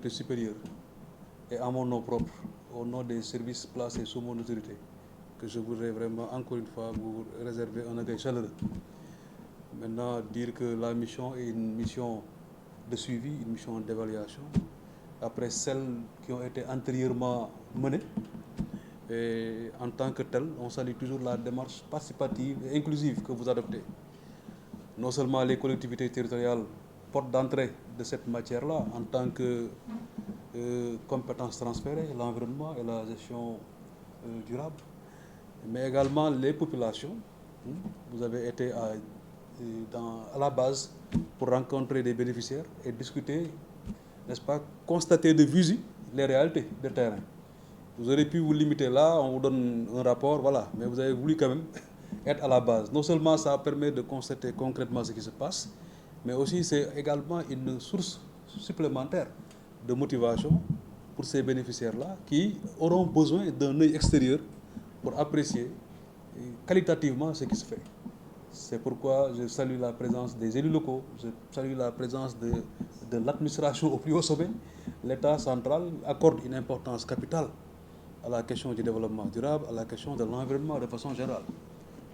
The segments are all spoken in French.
autorité supérieure et à mon nom propre, au nom des services placés sous mon autorité, que je voudrais vraiment encore une fois vous réserver un accueil chaleureux. Maintenant, dire que la mission est une mission de suivi, une mission d'évaluation, après celles qui ont été antérieurement menées. Et en tant que tel, on salue toujours la démarche participative et inclusive que vous adoptez. Non seulement les collectivités territoriales, porte d'entrée de cette matière-là, en tant que compétences transférées, l'environnement et la gestion durable, mais également les populations. Vous avez été à la base pour rencontrer des bénéficiaires et discuter, n'est-ce pas, constater de visu les réalités de terrain. Vous aurez pu vous limiter là, on vous donne un rapport, voilà, mais vous avez voulu quand même être à la base. Non seulement ça permet de constater concrètement ce qui se passe, mais aussi c'est également une source supplémentaire de motivation pour ces bénéficiaires-là qui auront besoin d'un œil extérieur pour apprécier qualitativement ce qui se fait. C'est pourquoi je salue la présence des élus locaux, je salue la présence de l'administration au plus haut sommet. L'État central accorde une importance capitale à la question du développement durable, à la question de l'environnement de façon générale.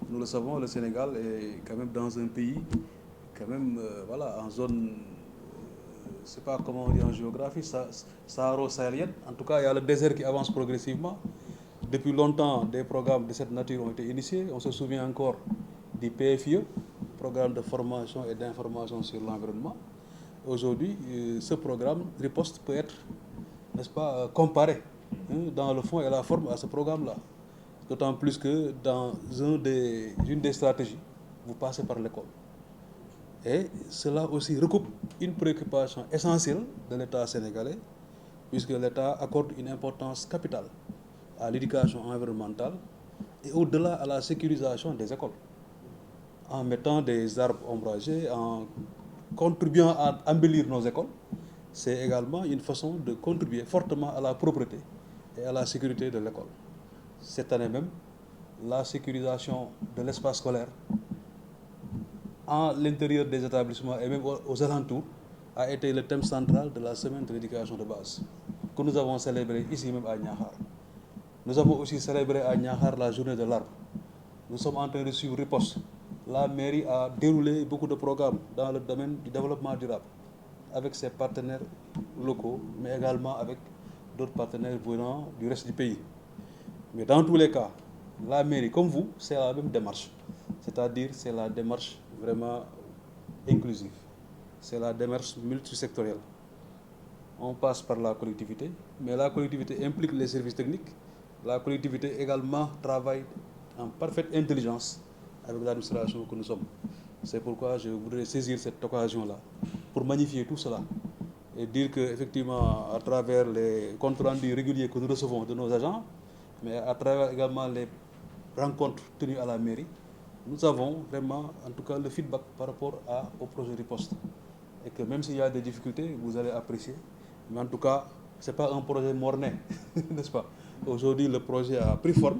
Nous le savons, le Sénégal est quand même dans un pays, quand même, voilà, en zone, je ne sais pas comment on dit en géographie, saharo-sahélienne. En tout cas, il y a le désert qui avance progressivement. Depuis longtemps, des programmes de cette nature ont été initiés. On se souvient encore du PFIE, programme de formation et d'information sur l'environnement. Aujourd'hui, ce programme riposte peut être, n'est-ce pas, comparé dans le fond et la forme à ce programme-là. D'autant plus que dans une des stratégies, vous passez par l'école. Et cela aussi recoupe une préoccupation essentielle de l'État sénégalais, puisque l'État accorde une importance capitale à l'éducation environnementale et au-delà à la sécurisation des écoles, en mettant des arbres ombragés, en contribuant à embellir nos écoles. C'est également une façon de contribuer fortement à la propreté et à la sécurité de l'école. Cette année même, la sécurisation de l'espace scolaire à l'intérieur des établissements et même aux alentours a été le thème central de la semaine de l'éducation de base que nous avons célébré ici même à Niakhar. Nous avons aussi célébré à Niakhar la journée de l'arbre. Nous sommes en train de suivre Riposte. La mairie a déroulé beaucoup de programmes dans le domaine du développement durable avec ses partenaires locaux, mais également avec d'autres partenaires venant du reste du pays. Mais dans tous les cas, la mairie, comme vous, c'est la même démarche. C'est-à-dire, c'est la démarche vraiment inclusive. C'est la démarche multisectorielle. On passe par la collectivité, mais la collectivité implique les services techniques. La collectivité également travaille en parfaite intelligence avec l'administration que nous sommes. C'est pourquoi je voudrais saisir cette occasion-là pour magnifier tout cela et dire qu'effectivement, à travers les comptes rendus réguliers que nous recevons de nos agents, mais à travers également les rencontres tenues à la mairie, nous avons vraiment, en tout cas, le feedback par rapport au projet Riposte. Et que même s'il y a des difficultés, vous allez apprécier. Mais en tout cas, ce n'est pas un projet mort-né, n'est-ce pas? Aujourd'hui, le projet a pris forme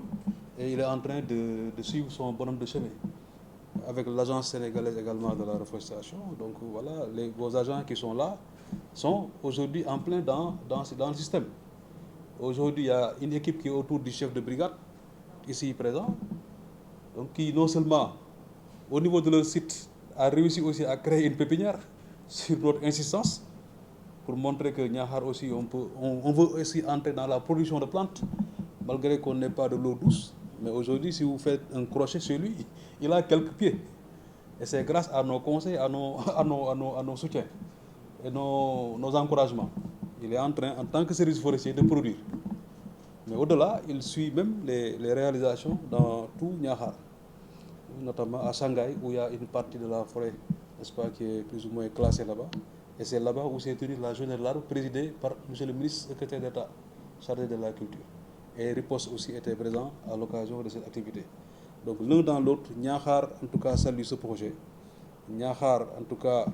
et il est en train de suivre son bonhomme de chemin. Avec l'agence sénégalaise également de la reforestation. Donc voilà, vos agents qui sont là sont aujourd'hui en plein dans le système. Aujourd'hui, il y a une équipe qui est autour du chef de brigade, ici présent, donc qui non seulement, au niveau de leur site, a réussi aussi à créer une pépinière sur notre insistance, pour montrer que Niakhar aussi, on veut aussi entrer dans la production de plantes, malgré qu'on n'ait pas de l'eau douce. Mais aujourd'hui, si vous faites un crochet chez lui, il a quelques pieds. Et c'est grâce à nos conseils, à nos soutiens et nos encouragements. Il est en train, en tant que service forestier, de produire. Mais au-delà, il suit même les réalisations dans tout Niakhar, notamment à Shanghai, où il y a une partie de la forêt, n'est-ce pas, qui est plus ou moins classée là-bas. Et c'est là-bas où s'est tenue la journée de l'arbre, présidée par M. le ministre secrétaire d'État, chargé de la culture. Et Riposte aussi était présent à l'occasion de cette activité. Donc l'un dans l'autre, Niakhar en tout cas salue ce projet. Niakhar en tout cas,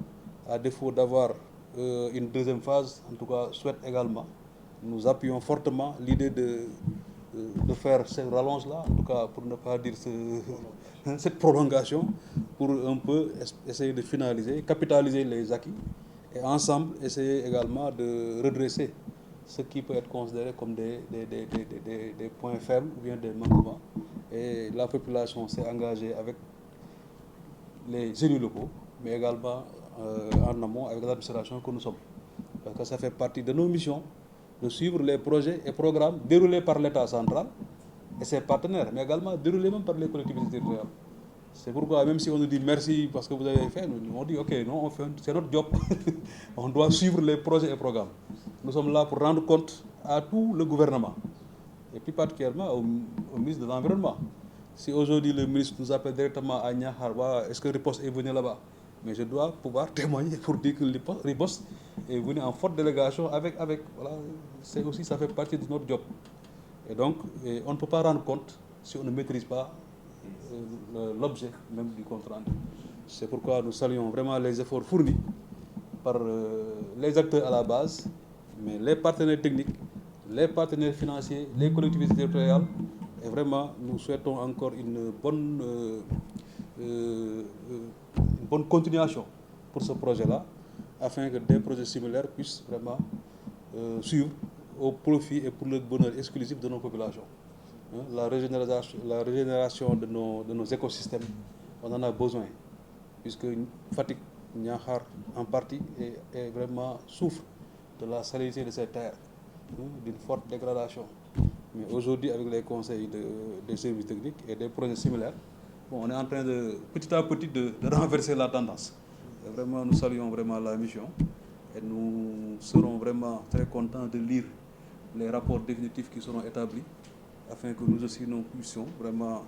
à défaut d'avoir une deuxième phase, en tout cas souhaite également. Nous appuyons fortement l'idée de faire cette rallonge-là, en tout cas pour ne pas dire cette prolongation, pour un peu essayer de finaliser, capitaliser les acquis et ensemble essayer également de redresser ce qui peut être considéré comme des points faibles ou bien des manquements. Et la population s'est engagée avec les élus locaux, mais également en amont avec l'administration que nous sommes. Parce que ça fait partie de nos missions de suivre les projets et programmes déroulés par l'État central et ses partenaires, mais également déroulés même par les collectivités territoriales. C'est pourquoi même si on nous dit merci parce que vous avez fait, on dit ok, non, c'est notre job. On doit suivre les projets et programmes. Nous sommes là pour rendre compte à tout le gouvernement, et plus particulièrement au ministre de l'Environnement. Si aujourd'hui le ministre nous appelle directement à Niakhar, est-ce que Riposte est venu là-bas? Mais je dois pouvoir témoigner pour dire que Riposte est venu en forte délégation voilà, c'est aussi, ça fait partie de notre job. Et donc, on ne peut pas rendre compte si on ne maîtrise pas l'objet même du compte rendu. C'est pourquoi nous saluons vraiment les efforts fournis par les acteurs à la base, mais les partenaires techniques, les partenaires financiers, les collectivités territoriales. Et vraiment, nous souhaitons encore une bonne continuation pour ce projet-là, afin que des projets similaires puissent vraiment suivre au profit et pour le bonheur exclusif de nos populations. La régénération de nos écosystèmes, on en a besoin, puisque Fatick, Niakhar en partie, est vraiment souffre de la salinité de ces terres, d'une forte dégradation. Mais aujourd'hui, avec les conseils des services techniques et des projets similaires, bon, on est en train de, petit à petit, de renverser la tendance. Et vraiment, nous saluons vraiment la mission et nous serons vraiment très contents de lire les rapports définitifs qui seront établis afin que nous aussi nous puissions vraiment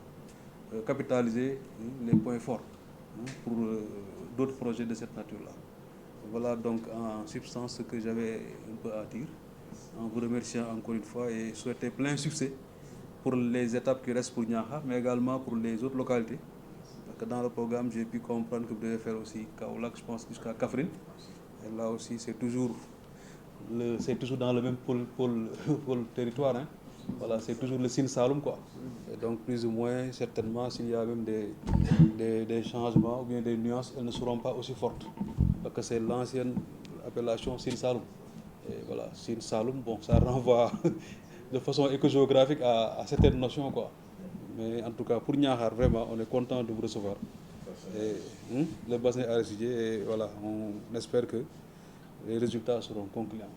capitaliser les points forts pour d'autres projets de cette nature-là. Voilà donc en substance ce que j'avais un peu à dire, en vous remerciant encore une fois et souhaiter plein succès pour les étapes qui restent pour Niakhar, mais également pour les autres localités. Parce que dans le programme, j'ai pu comprendre que vous devez faire aussi Kaolack, je pense, jusqu'à Kaffrine. Et là aussi, c'est toujours dans le même pôle territoire. Hein. Voilà, c'est toujours le Sine Saloum, quoi. Et donc, plus ou moins, certainement, s'il y a même des changements ou bien des nuances, elles ne seront pas aussi fortes. Parce que c'est l'ancienne appellation Sine Saloum. Et voilà, Sine Saloum, bon, ça renvoie de façon écogéographique à certaines notions, quoi. Mais en tout cas, pour Niakhar, vraiment, on est content de vous recevoir. Et, le bassin arachidier, et voilà, on espère que les résultats seront concluants.